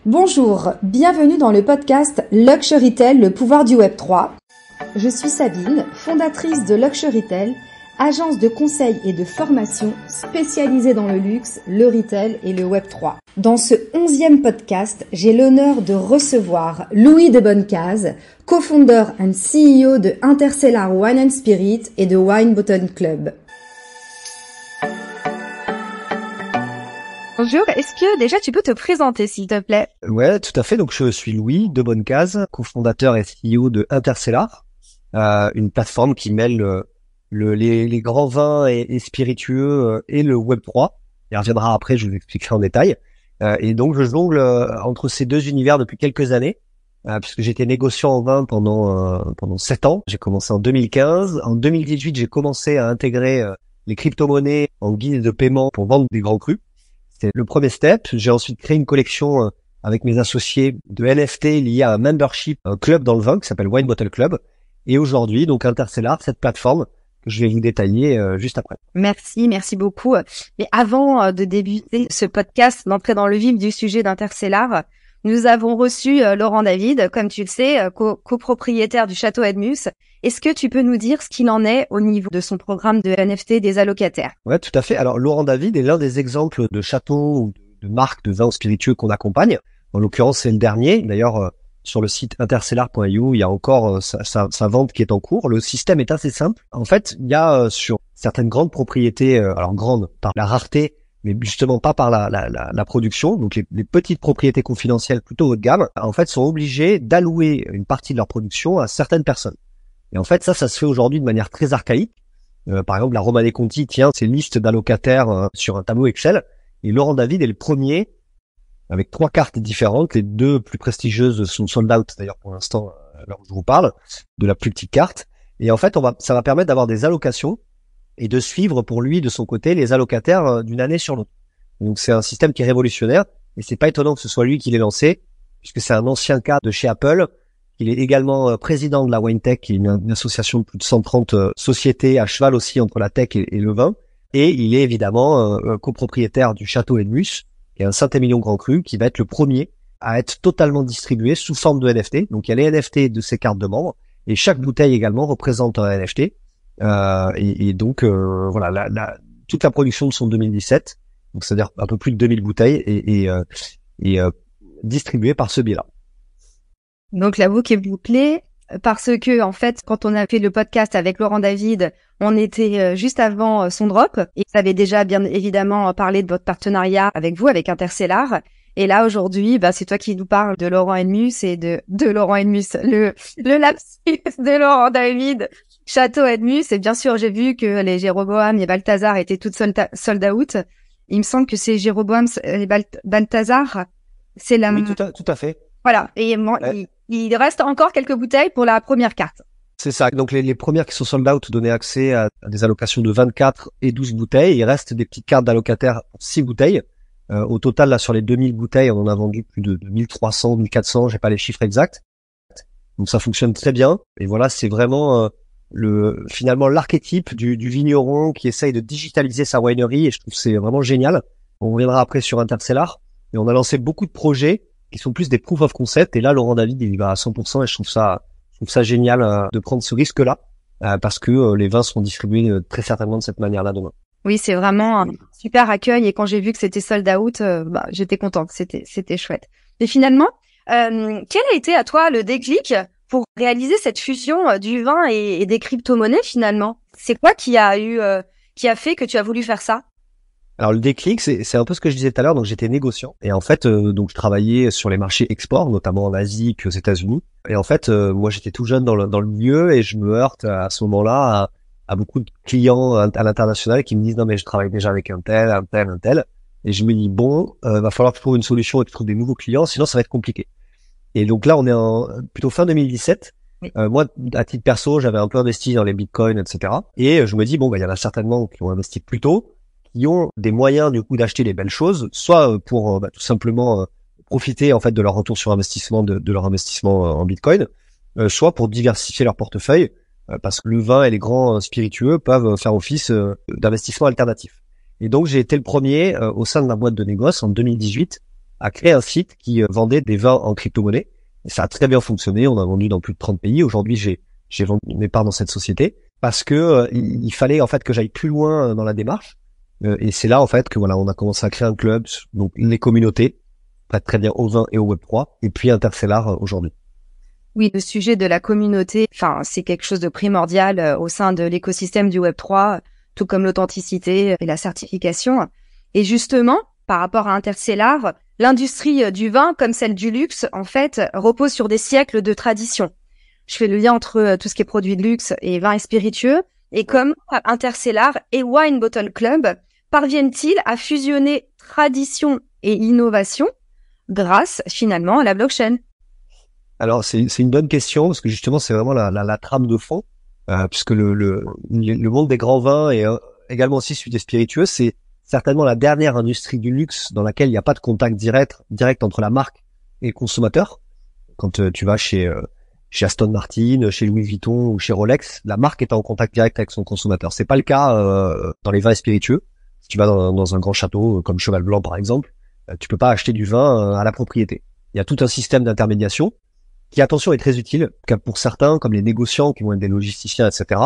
Bonjour, bienvenue dans le podcast Luxurytel, le pouvoir du Web3. Je suis Sabine, fondatrice de Luxurytel, agence de conseil et de formation spécialisée dans le luxe, le retail et le Web3. Dans ce 11e podcast, j'ai l'honneur de recevoir Louis de Bonnecase, co-founder and CEO de Intercellar Wine & Spirit et de Wine Bottle Club. Bonjour, est-ce que déjà tu peux te présenter s'il te plaît? Ouais, tout à fait. Donc je suis Louis de Bonnecase, cofondateur et CEO de Intercellar, une plateforme qui mêle les grands vins et spiritueux et le Web3. Il reviendra après, je vous expliquerai en détail. Et donc je jongle entre ces deux univers depuis quelques années, puisque j'étais négociant en vin pendant 7 ans. J'ai commencé en 2015. En 2018, j'ai commencé à intégrer les crypto-monnaies en guise de paiement pour vendre des grands crus. C'était le premier step. J'ai ensuite créé une collection avec mes associés de NFT liés à un membership, un club dans le vin qui s'appelle Wine Bottle Club. Et aujourd'hui, donc Intercellar, cette plateforme que je vais vous détailler juste après. Merci beaucoup. Mais avant de débuter ce podcast, d'entrer dans le vif du sujet d'Intercellar, nous avons reçu Laurent David, comme tu le sais, copropriétaire du Château Edmus. Est-ce que tu peux nous dire ce qu'il en est au niveau de son programme de NFT des allocataires? Ouais, tout à fait. Alors, Laurent David est l'un des exemples de châteaux ou de marques de vins spiritueux qu'on accompagne. En l'occurrence, c'est le dernier. D'ailleurs, sur le site intercellar.io, il y a encore sa vente qui est en cours. Le système est assez simple. En fait, il y a sur certaines grandes propriétés, alors grandes par la rareté, mais justement pas par la production. Donc les petites propriétés confidentielles plutôt haut de gamme, en fait, sont obligées d'allouer une partie de leur production à certaines personnes. Et en fait, ça se fait aujourd'hui de manière très archaïque. Par exemple, la Romanée Conti tient ses listes d'allocataires sur un tableau Excel. Et Laurent David est le premier, avec 3 cartes différentes. Les 2 plus prestigieuses sont sold out, d'ailleurs, pour l'instant, à l'heure où je vous parle, de la plus petite carte. Et en fait, ça va permettre d'avoir des allocations et de suivre pour lui, de son côté, les allocataires d'une année sur l'autre. Donc, c'est un système qui est révolutionnaire. Et c'est pas étonnant que ce soit lui qui l'ait lancé, puisque c'est un ancien cas de chez Apple. Il est également président de la WineTech, qui est une association de plus de 130 sociétés à cheval aussi entre la tech et le vin. Et il est évidemment copropriétaire du Château Edmus, qui est un Saint-Émilion Grand Cru, qui va être le premier à être totalement distribué sous forme de NFT. Donc il y a les NFT de ses cartes de membres, et chaque bouteille également représente un NFT. Et donc voilà, toute la production de son 2017, donc c'est-à-dire un peu plus de 2000 bouteilles, et distribuée par ce biais-là. Donc la boucle est bouclée parce que en fait, quand on a fait le podcast avec Laurent David, on était juste avant son drop et vous avez déjà bien évidemment parlé de votre partenariat avec vous, avec Intercellar. Et là aujourd'hui, c'est toi qui nous parles de Laurent Edmus et de Laurent Edmus, le lapsus de Laurent David, Château Edmus. Et bien sûr, j'ai vu que les Jéroboam et Balthazar étaient toutes sold out. Il me semble que c'est Jéroboam et Balthazar. C'est la... Oui, tout à fait. Voilà. Et il reste encore quelques bouteilles pour la première carte. C'est ça. Donc, les premières qui sont sold out donnaient accès à des allocations de 24 et 12 bouteilles. Il reste des petites cartes d'allocataires pour 6 bouteilles. Au total, là, sur les 2000 bouteilles, on en a vendu plus de 1300, 1400. J'ai pas les chiffres exacts. Donc, ça fonctionne très bien. Et voilà, c'est vraiment, finalement, l'archétype du vigneron qui essaye de digitaliser sa winery. Et je trouve que c'est vraiment génial. On reviendra après sur Intercellar. Et on a lancé beaucoup de projets qui sont plus des proof of concept. Et là, Laurent David, il y va à 100%, et je trouve ça génial de prendre ce risque-là, parce que les vins seront distribués très certainement de cette manière-là demain. Oui, c'est vraiment un super accueil, et quand j'ai vu que c'était sold out, j'étais contente, c'était chouette. Et finalement, quel a été à toi le déclic pour réaliser cette fusion du vin et des crypto-monnaies finalement? C'est quoi qui a fait que tu as voulu faire ça? Alors le déclic, c'est un peu ce que je disais tout à l'heure. Donc j'étais négociant, et en fait donc je travaillais sur les marchés export, notamment en Asie puis aux États-Unis. Et en fait moi j'étais tout jeune dans le milieu, et je me heurte à ce moment-là à beaucoup de clients à l'international qui me disent non mais je travaille déjà avec un tel, et je me dis bon va falloir que je trouve une solution et que je trouve des nouveaux clients, sinon ça va être compliqué. Et donc là on est plutôt fin 2017. Oui. Moi à titre perso j'avais un peu investi dans les bitcoins, etc. Et je me dis bon il y en a certainement qui ont investi plus tôt, qui ont des moyens du coup d'acheter les belles choses, soit pour tout simplement profiter en fait de leur retour sur investissement, de leur investissement en Bitcoin, soit pour diversifier leur portefeuille, parce que le vin et les grands spiritueux peuvent faire office d'investissement alternatif. Et donc j'ai été le premier au sein de ma boîte de négoce en 2018 a créé un site qui vendait des vins en crypto-monnaie. Et ça a très bien fonctionné. On a vendu dans plus de 30 pays. Aujourd'hui, j'ai vendu mes parts dans cette société parce que il fallait en fait que j'aille plus loin dans la démarche. Et c'est là en fait que voilà, on a commencé à créer un club, donc les communautés, prêtent très bien au vin et au Web3, et puis Interstellar aujourd'hui. Oui, le sujet de la communauté, enfin, c'est quelque chose de primordial au sein de l'écosystème du Web3, tout comme l'authenticité et la certification. Et justement, par rapport à Interstellar, l'industrie du vin, comme celle du luxe, en fait, repose sur des siècles de tradition. Je fais le lien entre tout ce qui est produits de luxe et vins et spiritueux. Et comme Interstellar et Wine Bottle Club parviennent-ils à fusionner tradition et innovation grâce finalement à la blockchain? Alors c'est une bonne question parce que justement c'est vraiment la trame de fond, puisque le monde des grands vins et également aussi celui des spiritueux, c'est certainement la dernière industrie du luxe dans laquelle il n'y a pas de contact direct entre la marque et le consommateur. Quand tu vas chez Aston Martin, chez Louis Vuitton ou chez Rolex, la marque est en contact direct avec son consommateur. C'est pas le cas dans les vins et spiritueux. Si tu vas dans un grand château comme Cheval Blanc par exemple, tu peux pas acheter du vin à la propriété. Il y a tout un système d'intermédiation qui, attention, est très utile pour certains, comme les négociants qui vont être des logisticiens, etc.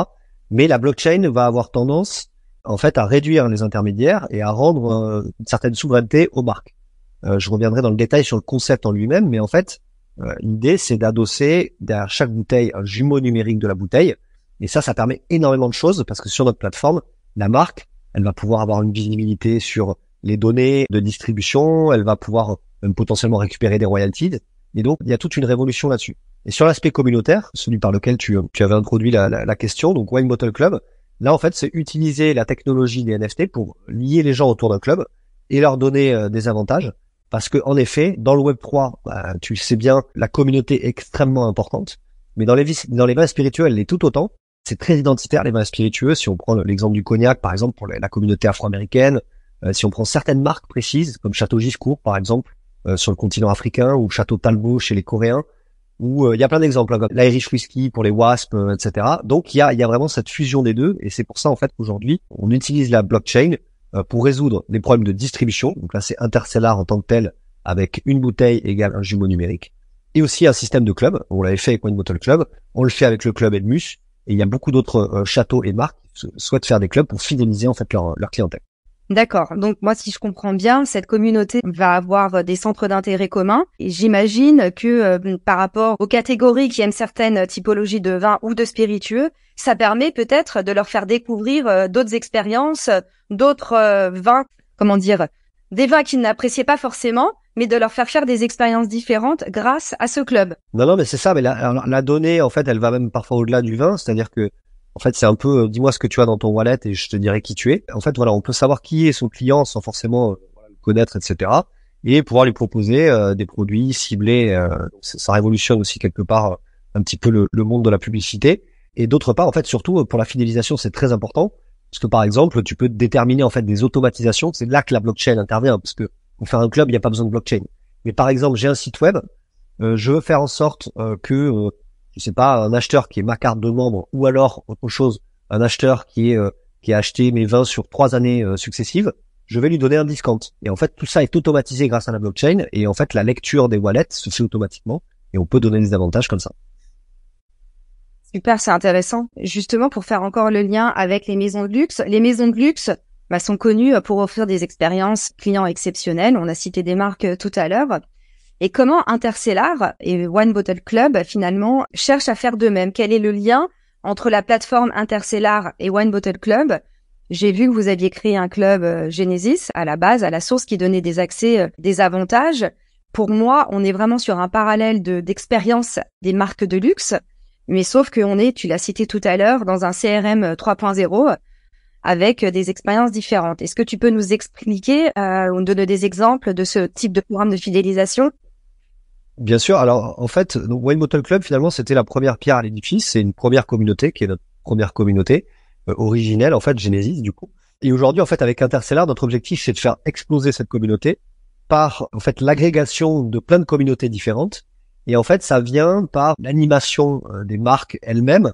Mais la blockchain va avoir tendance, en fait, à réduire les intermédiaires et à rendre une certaine souveraineté aux marques. Je reviendrai dans le détail sur le concept en lui-même, mais en fait, l'idée, c'est d'adosser derrière chaque bouteille un jumeau numérique de la bouteille. Et ça permet énormément de choses parce que sur notre plateforme, la marque, elle va pouvoir avoir une visibilité sur les données de distribution, elle va pouvoir potentiellement récupérer des royalties. Et donc, il y a toute une révolution là-dessus. Et sur l'aspect communautaire, celui par lequel tu avais introduit la question, donc Wine Bottle Club, là, en fait, c'est utiliser la technologie des NFT pour lier les gens autour d'un club et leur donner des avantages. Parce que, en effet, dans le Web3, tu le sais bien, la communauté est extrêmement importante. Mais dans les vins spiritueux, elle l'est tout autant. C'est très identitaire, les vins spiritueux. Si on prend l'exemple du cognac, par exemple, pour la communauté afro-américaine, si on prend certaines marques précises, comme Château Giscourt, par exemple, sur le continent africain, ou Château Talbot chez les Coréens, ou il y a plein d'exemples, hein, comme l'Irish Whiskey pour les WASP, etc. Donc il y a vraiment cette fusion des deux, et c'est pour ça en fait qu'aujourd'hui on utilise la blockchain pour résoudre les problèmes de distribution. Donc là c'est Interstellar en tant que tel, avec une bouteille égale un jumeau numérique, et aussi un système de club. On l'avait fait avec Wine Bottle Club, on le fait avec le club Edmus, et il y a beaucoup d'autres châteaux et marques qui souhaitent faire des clubs pour fidéliser en fait leur clientèle. D'accord. Donc moi, si je comprends bien, cette communauté va avoir des centres d'intérêt communs. Et j'imagine que par rapport aux catégories qui aiment certaines typologies de vins ou de spiritueux, ça permet peut-être de leur faire découvrir d'autres expériences, d'autres vins, comment dire, des vins qu'ils n'appréciaient pas forcément, mais de leur faire des expériences différentes grâce à ce club. Non, mais c'est ça. Mais la donnée, en fait, elle va même parfois au-delà du vin. C'est-à-dire que en fait, c'est un peu, dis-moi ce que tu as dans ton wallet et je te dirai qui tu es. En fait, voilà, on peut savoir qui est son client sans forcément le connaître, etc. Et pouvoir lui proposer des produits ciblés. Ça révolutionne aussi quelque part un petit peu le monde de la publicité. Et d'autre part, en fait, surtout pour la fidélisation, c'est très important. Parce que par exemple, tu peux déterminer en fait des automatisations. C'est là que la blockchain intervient. Parce que pour faire un club, il n'y a pas besoin de blockchain. Mais par exemple, j'ai un site web. Je veux faire en sorte que je sais pas, un acheteur qui est ma carte de membre, ou alors autre chose, un acheteur qui a acheté mes vins sur 3 années successives, je vais lui donner un discount. Et en fait, tout ça est automatisé grâce à la blockchain, et en fait, la lecture des wallets se fait automatiquement, et on peut donner des avantages comme ça. Super, c'est intéressant. Justement, pour faire encore le lien avec les maisons de luxe sont connues pour offrir des expériences clients exceptionnelles. On a cité des marques tout à l'heure. Et comment Interstellar et Wine Bottle Club, finalement, cherchent à faire de même? Quel est le lien entre la plateforme Interstellar et Wine Bottle Club? J'ai vu que vous aviez créé un club Genesis, à la base, à la source, qui donnait des accès, des avantages. Pour moi, on est vraiment sur un parallèle d'expérience des marques de luxe, mais sauf qu'on est, tu l'as cité tout à l'heure, dans un CRM 3.0 avec des expériences différentes. Est-ce que tu peux nous expliquer ou nous donner des exemples de ce type de programme de fidélisation? Bien sûr. Alors, en fait, donc Wine Bottle Club, finalement, c'était la première pierre à l'édifice. C'est une première communauté qui est notre première communauté originelle, en fait, Genesis, du coup. Et aujourd'hui, en fait, avec Interstellar, notre objectif, c'est de faire exploser cette communauté par, en fait, l'agrégation de plein de communautés différentes. Et en fait, ça vient par l'animation des marques elles-mêmes.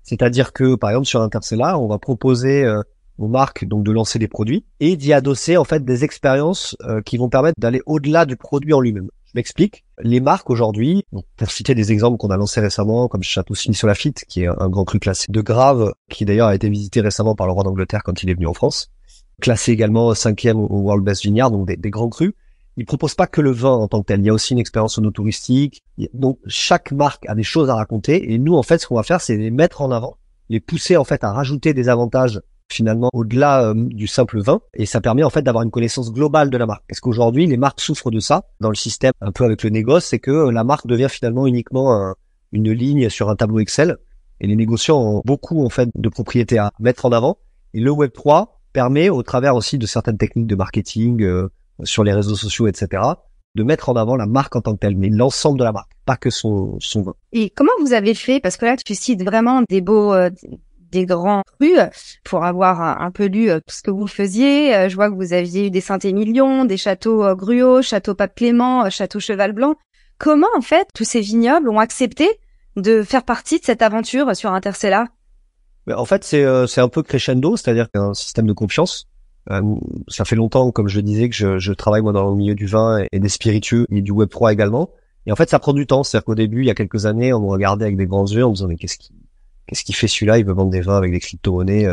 C'est-à-dire que, par exemple, sur Interstellar, on va proposer aux marques donc de lancer des produits et d'y adosser en fait des expériences qui vont permettre d'aller au-delà du produit en lui-même. Je m'explique. Les marques aujourd'hui, donc pour citer des exemples qu'on a lancés récemment, comme Château Signy-sur-Lafitte, qui est un grand cru classé de Grave, qui d'ailleurs a été visité récemment par le roi d'Angleterre quand il est venu en France, classé également 5e au World Best Vineyard, donc des grands crus. Ils proposent pas que le vin en tant que tel. Il y a aussi une expérience sono-touristique. Donc chaque marque a des choses à raconter et nous en fait ce qu'on va faire c'est les mettre en avant, les pousser en fait à rajouter des avantages finalement au-delà du simple vin, et ça permet en fait d'avoir une connaissance globale de la marque. Parce qu'aujourd'hui, les marques souffrent de ça dans le système un peu avec le négoce, c'est que la marque devient finalement uniquement une ligne sur un tableau Excel, et les négociants ont beaucoup en fait de propriétés à mettre en avant. Et le Web3 permet, au travers aussi de certaines techniques de marketing sur les réseaux sociaux, etc., de mettre en avant la marque en tant que telle, mais l'ensemble de la marque, pas que son vin. Et comment vous avez fait? Parce que là, tu cites vraiment des beaux, des grands crus pour avoir un peu lu tout ce que vous faisiez. Je vois que vous aviez eu des Saint-Émilion, des châteaux Gruau, château Pape Clément, château Cheval Blanc. Comment, en fait, tous ces vignobles ont accepté de faire partie de cette aventure sur Intercella? En fait, c'est un peu crescendo, c'est-à-dire qu'un système de confiance. Ça fait longtemps, comme je le disais, que je travaille moi dans le milieu du vin et des spiritueux et du Web3 également. Et en fait, ça prend du temps. C'est-à-dire qu'au début, il y a quelques années, on me regardait avec des grands yeux en me disant mais qu'est-ce qu'il fait celui-là? Il veut vendre des vins avec des crypto-monnaies.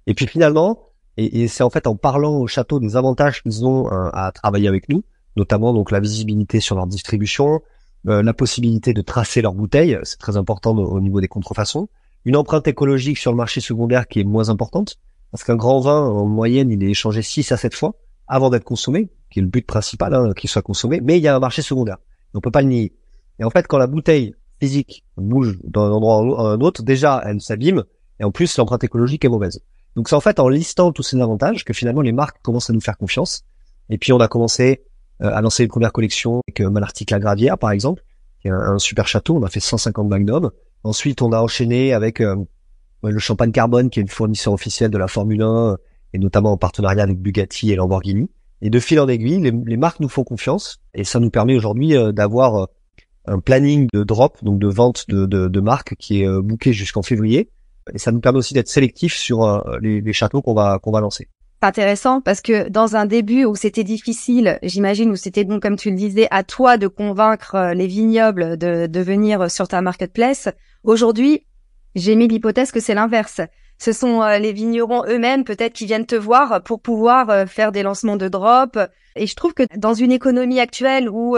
Et puis finalement, et c'est en fait en parlant au château des avantages qu'ils ont à travailler avec nous, notamment donc la visibilité sur leur distribution, la possibilité de tracer leurs bouteilles, c'est très important au niveau des contrefaçons, une empreinte écologique sur le marché secondaire qui est moins importante, parce qu'un grand vin, en moyenne, il est échangé 6 à 7 fois avant d'être consommé, qui est le but principal, qu'il soit consommé, mais il y a un marché secondaire. On peut pas le nier. Et en fait, quand la bouteille physique bouge d'un endroit à un autre, déjà, elle s'abîme, et en plus, l'empreinte écologique est mauvaise. Donc c'est en fait en listant tous ces avantages que finalement les marques commencent à nous faire confiance. Et puis on a commencé à lancer une première collection avec Malartic-la-Gravière, par exemple, qui est un super château. On a fait 150 magnums. Ensuite, on a enchaîné avec le Champagne Carbone, qui est le fournisseur officiel de la Formule 1, et notamment en partenariat avec Bugatti et Lamborghini. Et de fil en aiguille, les marques nous font confiance, et ça nous permet aujourd'hui d'avoir un planning de drop, donc de vente de marques, qui est booké jusqu'en février. Et ça nous permet aussi d'être sélectif sur les châteaux qu'on va lancer. C'est intéressant parce que dans un début où c'était difficile, j'imagine, où c'était donc, comme tu le disais, à toi de convaincre les vignobles de venir sur ta marketplace, aujourd'hui, j'ai mis l'hypothèse que c'est l'inverse. Ce sont les vignerons eux-mêmes peut-être qui viennent te voir pour pouvoir faire des lancements de drop. Et je trouve que dans une économie actuelle où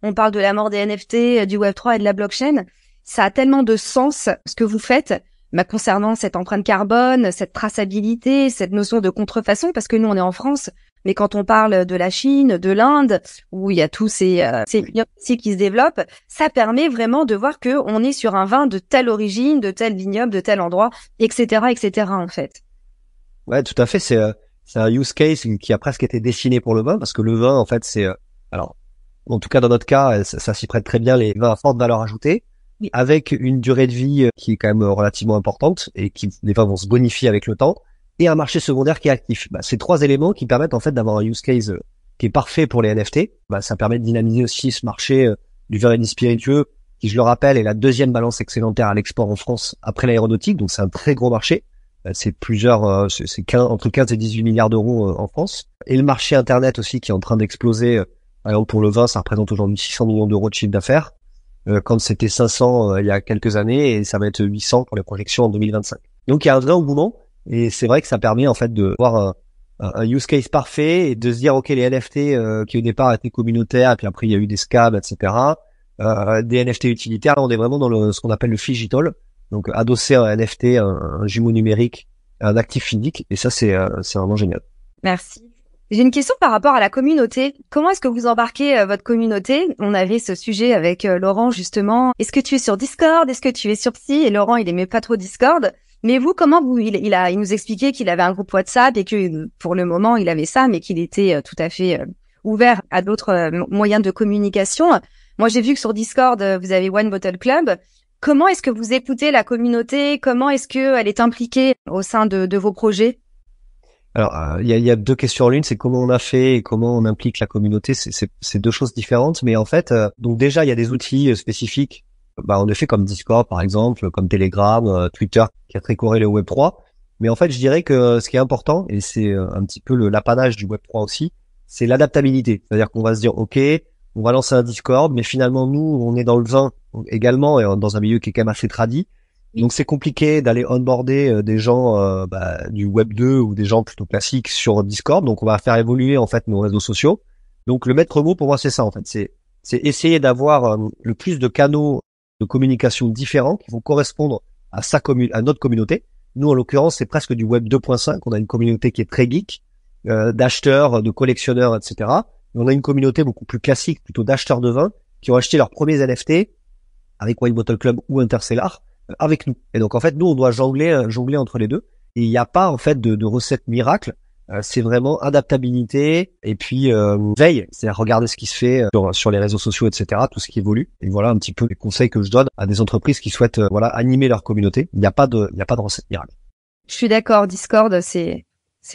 on parle de la mort des NFT, du Web3 et de la blockchain, ça a tellement de sens ce que vous faites concernant cette empreinte carbone, cette traçabilité, cette notion de contrefaçon, parce que nous on est en France, mais quand on parle de la Chine, de l'Inde, où il y a tous ces vignobles qui se développent, ça permet vraiment de voir que on est sur un vin de telle origine, de tel vignoble, de tel endroit, etc., en fait. Ouais, tout à fait. C'est un use case qui a presque été dessiné pour le vin, parce que le vin, en fait, c'est alors, en tout cas dans notre cas, ça s'y prête très bien, les vins à forte valeur ajoutée. Oui. Avec une durée de vie qui est quand même relativement importante et les vins vont se bonifier avec le temps, et un marché secondaire qui est actif. C'est trois éléments qui permettent en fait d'avoir un use case qui est parfait pour les NFT. Ça permet de dynamiser aussi ce marché du vin et du spiritueux, qui, je le rappelle, est la deuxième balance excédentaire à l'export en France après l'aéronautique, donc c'est un très gros marché. C'est plusieurs, c'est entre 15 et 18 milliards d'euros en France. Et le marché Internet aussi qui est en train d'exploser. Par exemple, pour le vin, ça représente aujourd'hui 600 millions d'euros de chiffre d'affaires. Quand c'était 500 il y a quelques années, et ça va être 800 pour les projections en 2025. Donc il y a un vrai engouement, et c'est vrai que ça permet en fait de voir un use case parfait et de se dire ok, les NFT qui au départ étaient communautaires, et puis après il y a eu des scams, etc. Des NFT utilitaires, là on est vraiment dans ce qu'on appelle le phygital, donc adosser un NFT, un jumeau numérique, un actif physique, et ça c'est vraiment génial. Merci. J'ai une question par rapport à la communauté. Comment est-ce que vous embarquez votre communauté? On avait ce sujet avec Laurent justement. Est-ce que tu es sur Discord? Est-ce que tu es sur Psy? Et Laurent, il aimait pas trop Discord. Mais vous, comment vous? Il nous expliquait qu'il avait un groupe WhatsApp et que pour le moment il avait ça, mais qu'il était tout à fait ouvert à d'autres moyens de communication. Moi, j'ai vu que sur Discord vous avez One Bottle Club. Comment est-ce que vous écoutez la communauté? Comment est-ce que elle est impliquée au sein de vos projets? Alors, il y a deux questions en l'une, c'est comment on a fait et comment on implique la communauté. C'est deux choses différentes, mais en fait, donc déjà il y a des outils spécifiques. En effet, comme Discord par exemple, comme Telegram, Twitter, qui a très corrélé au Web3. Mais en fait, je dirais que ce qui est important, et c'est un petit peu l'apanage du Web3 aussi, c'est l'adaptabilité. C'est-à-dire qu'on va se dire, OK, on va lancer un Discord, mais finalement, nous, on est dans le vin également, et dans un milieu qui est quand même assez tradit. Donc, c'est compliqué d'aller onboarder des gens du Web 2 ou des gens plutôt classiques sur Discord. Donc, on va faire évoluer, en fait, nos réseaux sociaux. Donc, le maître mot, pour moi, c'est ça, en fait. C'est essayer d'avoir le plus de canaux de communication différents qui vont correspondre à à notre communauté. Nous, en l'occurrence, c'est presque du Web 2.5. On a une communauté qui est très geek, d'acheteurs, de collectionneurs, etc. Et on a une communauté beaucoup plus classique, plutôt d'acheteurs de vin, qui ont acheté leurs premiers NFT avec Wine Bottle Club ou Interstellar avec nous. Et donc, en fait, nous, on doit jongler entre les deux. Et il n'y a pas, en fait, de recette miracle. C'est vraiment adaptabilité et puis veille, c'est-à-dire regarder ce qui se fait sur les réseaux sociaux, etc., tout ce qui évolue. Et voilà un petit peu les conseils que je donne à des entreprises qui souhaitent animer leur communauté. Il n'y a pas de recette miracle. Je suis d'accord, Discord, c'est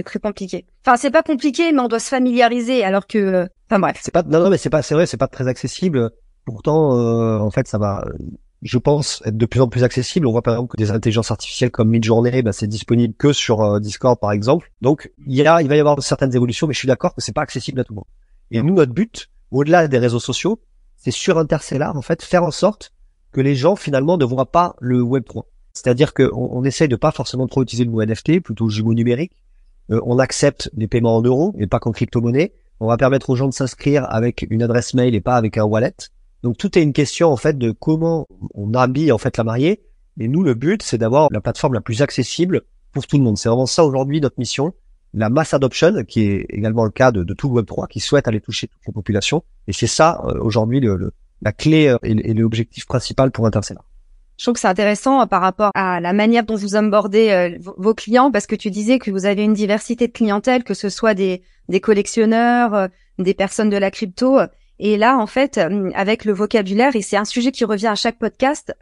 très compliqué. Enfin, c'est pas compliqué, mais on doit se familiariser, alors que, enfin bref. C'est vrai, c'est pas très accessible. Pourtant, en fait, ça va, je pense, être de plus en plus accessible. On voit par exemple que des intelligences artificielles comme Midjourney, c'est disponible que sur Discord par exemple. Donc il va y avoir certaines évolutions, mais je suis d'accord que c'est pas accessible à tout le monde. Et nous, notre but, au-delà des réseaux sociaux, c'est sur Interstellar, en fait, faire en sorte que les gens finalement ne voient pas le Web3. C'est-à-dire qu'on essaye de pas forcément trop utiliser le mot NFT, plutôt jumeau numérique. On accepte les paiements en euros et pas qu'en crypto-monnaie. On va permettre aux gens de s'inscrire avec une adresse mail et pas avec un wallet. Donc tout est une question en fait de comment on habille en fait la mariée. Et nous, le but, c'est d'avoir la plateforme la plus accessible pour tout le monde. C'est vraiment ça aujourd'hui notre mission. La mass adoption, qui est également le cas de tout le Web3, qui souhaite aller toucher toute la population. Et c'est ça aujourd'hui la clé et l'objectif principal pour Interstellar. Je trouve que c'est intéressant par rapport à la manière dont vous onboardez vos clients, parce que tu disais que vous avez une diversité de clientèle, que ce soit des collectionneurs, des personnes de la crypto. Et là, en fait, avec le vocabulaire, et c'est un sujet qui revient à chaque podcast,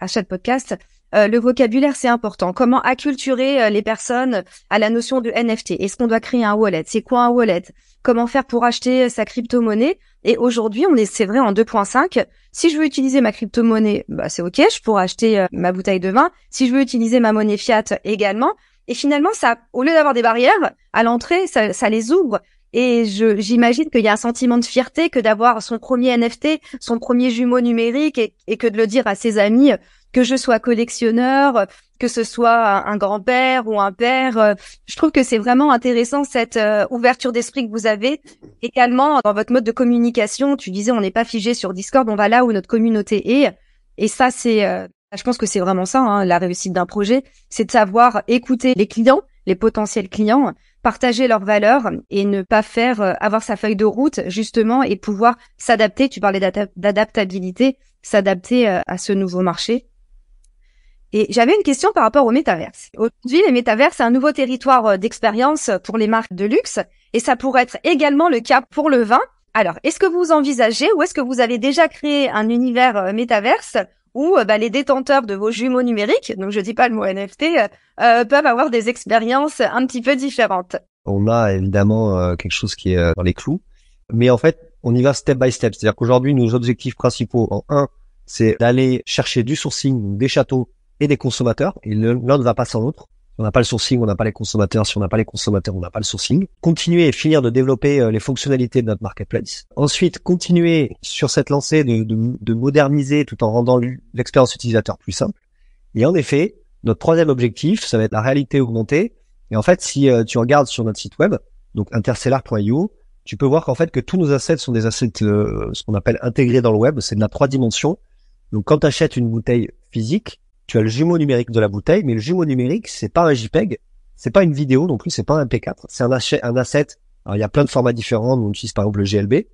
le vocabulaire, c'est important. Comment acculturer les personnes à la notion de NFT? Est-ce qu'on doit créer un wallet? C'est quoi un wallet? Comment faire pour acheter sa crypto-monnaie? Et aujourd'hui, c'est vrai, en 2.5, si je veux utiliser ma crypto-monnaie, c'est OK, je pourrais acheter ma bouteille de vin. Si je veux utiliser ma monnaie fiat également. Et finalement, ça, au lieu d'avoir des barrières à l'entrée, ça les ouvre. Et j'imagine qu'il y a un sentiment de fierté que d'avoir son premier NFT, son premier jumeau numérique et que de le dire à ses amis, que je sois collectionneur, que ce soit un grand-père ou un père. Je trouve que c'est vraiment intéressant cette ouverture d'esprit que vous avez. Également, dans votre mode de communication, tu disais on n'est pas figé sur Discord, on va là où notre communauté est. Et ça, je pense que c'est vraiment ça, la réussite d'un projet, c'est de savoir écouter les clients, les potentiels clients, partager leurs valeurs et ne pas avoir sa feuille de route justement et pouvoir s'adapter. Tu parlais d'adaptabilité, s'adapter à ce nouveau marché. Et j'avais une question par rapport au métaverse. Aujourd'hui, les métaverses, c'est un nouveau territoire d'expérience pour les marques de luxe et ça pourrait être également le cas pour le vin. Alors, est-ce que vous envisagez ou est-ce que vous avez déjà créé un univers métaverse où les détenteurs de vos jumeaux numériques, donc je dis pas le mot NFT, peuvent avoir des expériences un petit peu différentes? On a évidemment quelque chose qui est dans les clous, mais en fait, on y va step by step. C'est-à-dire qu'aujourd'hui, nos objectifs principaux, en un, c'est d'aller chercher du sourcing, des châteaux et des consommateurs, et l'un ne va pas sans l'autre. Si on n'a pas le sourcing, on n'a pas les consommateurs. Si on n'a pas les consommateurs, on n'a pas le sourcing. Continuer et finir de développer les fonctionnalités de notre marketplace. Ensuite, continuer sur cette lancée de moderniser tout en rendant l'expérience utilisateur plus simple. Et en effet, notre troisième objectif, ça va être la réalité augmentée. Et en fait, si tu regardes sur notre site web, donc interstellar.io, tu peux voir qu'en fait que tous nos assets sont des assets ce qu'on appelle intégrés dans le web. C'est de la 3 dimensions. Donc quand tu achètes une bouteille physique, tu as le jumeau numérique de la bouteille, mais le jumeau numérique, c'est pas un JPEG, c'est pas une vidéo non plus, c'est pas un MP4, c'est un asset. Alors il y a plein de formats différents, on utilise par exemple le GLB.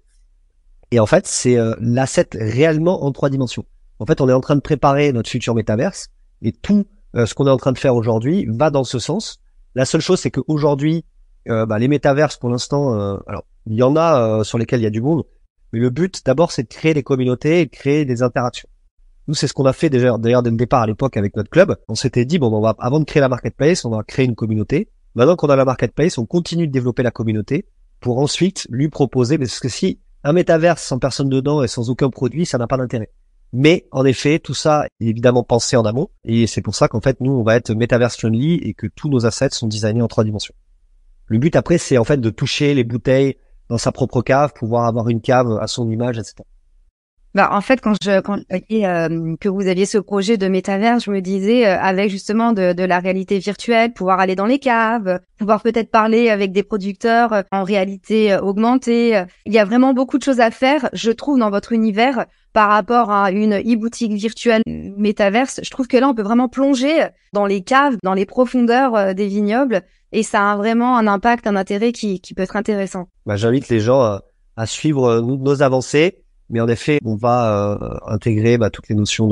Et en fait, c'est l'asset réellement en 3 dimensions. En fait, on est en train de préparer notre futur métaverse et tout ce qu'on est en train de faire aujourd'hui va dans ce sens. La seule chose, c'est qu'aujourd'hui, les métaverses, pour l'instant, alors il y en a sur lesquels il y a du monde, mais le but d'abord, c'est de créer des communautés et de créer des interactions. Nous, c'est ce qu'on a fait d'ailleurs dès le départ à l'époque avec notre club. On s'était dit, avant de créer la marketplace, on va créer une communauté. Maintenant qu'on a la marketplace, on continue de développer la communauté pour ensuite lui proposer, parce que si un métaverse sans personne dedans et sans aucun produit, ça n'a pas d'intérêt. Mais en effet, tout ça est évidemment pensé en amont, et c'est pour ça qu'en fait, nous, on va être metaverse friendly et que tous nos assets sont designés en 3 dimensions. Le but après, c'est en fait de toucher les bouteilles dans sa propre cave, pouvoir avoir une cave à son image, etc. Bah, en fait, quand je voyais que vous aviez ce projet de métavers, je me disais, avec justement de la réalité virtuelle, pouvoir aller dans les caves, pouvoir peut-être parler avec des producteurs en réalité augmentée. Il y a vraiment beaucoup de choses à faire, je trouve, dans votre univers par rapport à une e-boutique virtuelle métaverse. Je trouve que là, on peut vraiment plonger dans les caves, dans les profondeurs des vignobles, et ça a vraiment un impact, un intérêt qui peut être intéressant. Bah, j'invite les gens à suivre nos avancées. Mais en effet, on va intégrer toutes les notions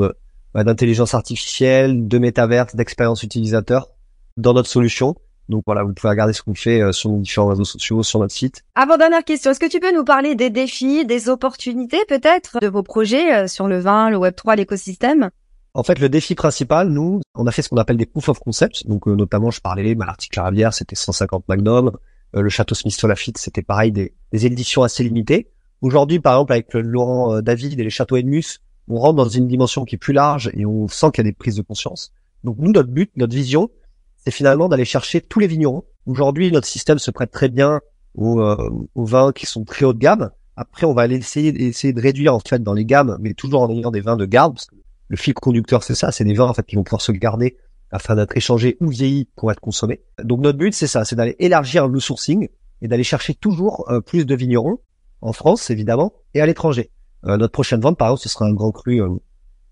d'intelligence artificielle, de métaverse, d'expérience utilisateur dans notre solution. Donc voilà, vous pouvez regarder ce qu'on fait sur nos différents réseaux sociaux, sur notre site. Avant-dernière question, est-ce que tu peux nous parler des défis, des opportunités peut-être de vos projets sur le vin, le Web3, l'écosystème? En fait, le défi principal, nous, on a fait ce qu'on appelle des proof of concept. Donc notamment, je parlais, l'article Ravière, c'était 150 Magnum. Le Château Smith Lafitte, c'était pareil, des éditions assez limitées. Aujourd'hui, par exemple, avec Laurent David et les Châteaux Edmus, on rentre dans une dimension qui est plus large et on sent qu'il y a des prises de conscience. Donc nous, notre but, notre vision, c'est finalement d'aller chercher tous les vignerons. Aujourd'hui, notre système se prête très bien aux vins qui sont très haut de gamme. Après, on va aller essayer de réduire en fait dans les gammes, mais toujours en ayant des vins de garde, parce que le fil conducteur, c'est ça, c'est des vins en fait qui vont pouvoir se garder afin d'être échangés ou vieillis pour être consommés. Donc notre but, c'est ça, c'est d'aller élargir le sourcing et d'aller chercher toujours plus de vignerons. En France, évidemment, et à l'étranger. Notre prochaine vente, par exemple, ce sera un grand cru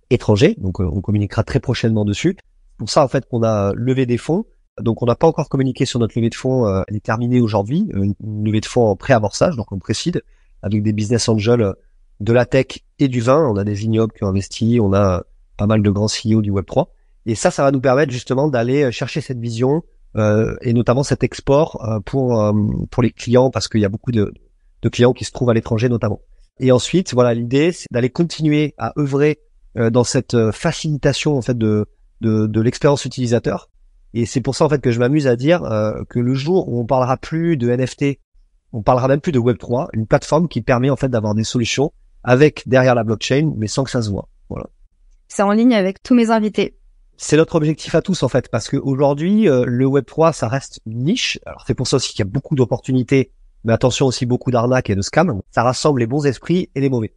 étranger, donc on communiquera très prochainement dessus. Pour ça, en fait, qu'on a levé des fonds. Donc, on n'a pas encore communiqué sur notre levée de fonds. Elle est terminée aujourd'hui, une levée de fonds en pré-amorçage, donc on précide, avec des business angels de la tech et du vin. On a des vignobles qui ont investi, on a pas mal de grands CEO du Web3. Et ça va nous permettre justement d'aller chercher cette vision et notamment cet export pour les clients, parce qu'il y a beaucoup de clients qui se trouvent à l'étranger notamment. Et ensuite, voilà, l'idée, c'est d'aller continuer à œuvrer dans cette facilitation en fait de l'expérience utilisateur. Et c'est pour ça en fait que je m'amuse à dire que le jour où on parlera plus de NFT, on parlera même plus de Web3, une plateforme qui permet en fait d'avoir des solutions avec derrière la blockchain, mais sans que ça se voit. Voilà. C'est en ligne avec tous mes invités. C'est notre objectif à tous en fait, parce que aujourd'hui le Web3 ça reste une niche. Alors c'est pour ça aussi qu'il y a beaucoup d'opportunités. Mais attention aussi beaucoup d'arnaques et de scams. Ça rassemble les bons esprits et les mauvais.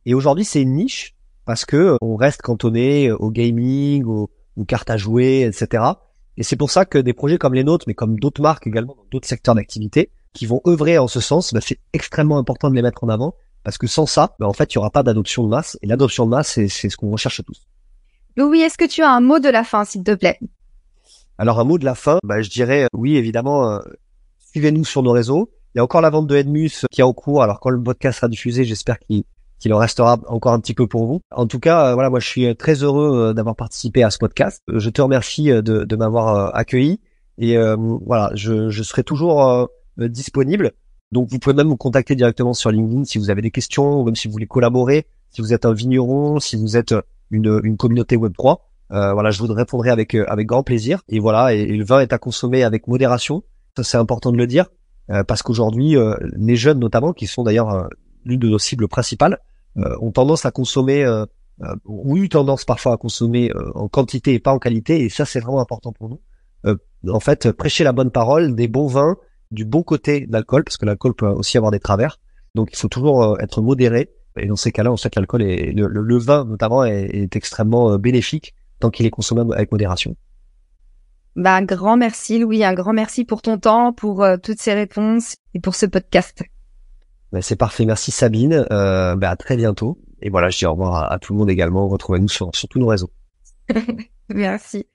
Et aujourd'hui, c'est une niche parce que on reste cantonné au gaming, aux cartes à jouer, etc. Et c'est pour ça que des projets comme les nôtres, mais comme d'autres marques également dans d'autres secteurs d'activité, qui vont œuvrer en ce sens, c'est extrêmement important de les mettre en avant parce que sans ça, en fait, il y aura pas d'adoption de masse. Et l'adoption de masse, c'est ce qu'on recherche tous. Louis, est-ce que tu as un mot de la fin, s'il te plaît? Alors, un mot de la fin, je dirais oui, évidemment, suivez-nous sur nos réseaux. Il y a encore la vente de Edmus qui est en cours. Alors quand le podcast sera diffusé, j'espère qu'il en restera encore un petit peu pour vous. En tout cas, voilà, moi je suis très heureux d'avoir participé à ce podcast. Je te remercie de m'avoir accueilli et voilà, je serai toujours disponible. Donc vous pouvez même me contacter directement sur LinkedIn si vous avez des questions, ou même si vous voulez collaborer, si vous êtes un vigneron, si vous êtes une communauté Web3. Voilà, je vous répondrai avec grand plaisir. Et voilà, et le vin est à consommer avec modération. Ça c'est important de le dire. Parce qu'aujourd'hui, les jeunes notamment, qui sont d'ailleurs l'une de nos cibles principales, ont tendance à consommer, ont eu tendance parfois à consommer en quantité et pas en qualité, et ça c'est vraiment important pour nous. En fait, prêcher la bonne parole, des bons vins, du bon côté de l'alcool, parce que l'alcool peut aussi avoir des travers, donc il faut toujours être modéré, et dans ces cas-là, en fait, l'alcool et le vin notamment est extrêmement bénéfique tant qu'il est consommé avec modération. Un grand merci Louis, un grand merci pour ton temps, pour toutes ces réponses et pour ce podcast. C'est parfait, merci Sabine, à très bientôt. Et voilà, je dis au revoir à tout le monde également, retrouvez-nous sur tous nos réseaux. Merci.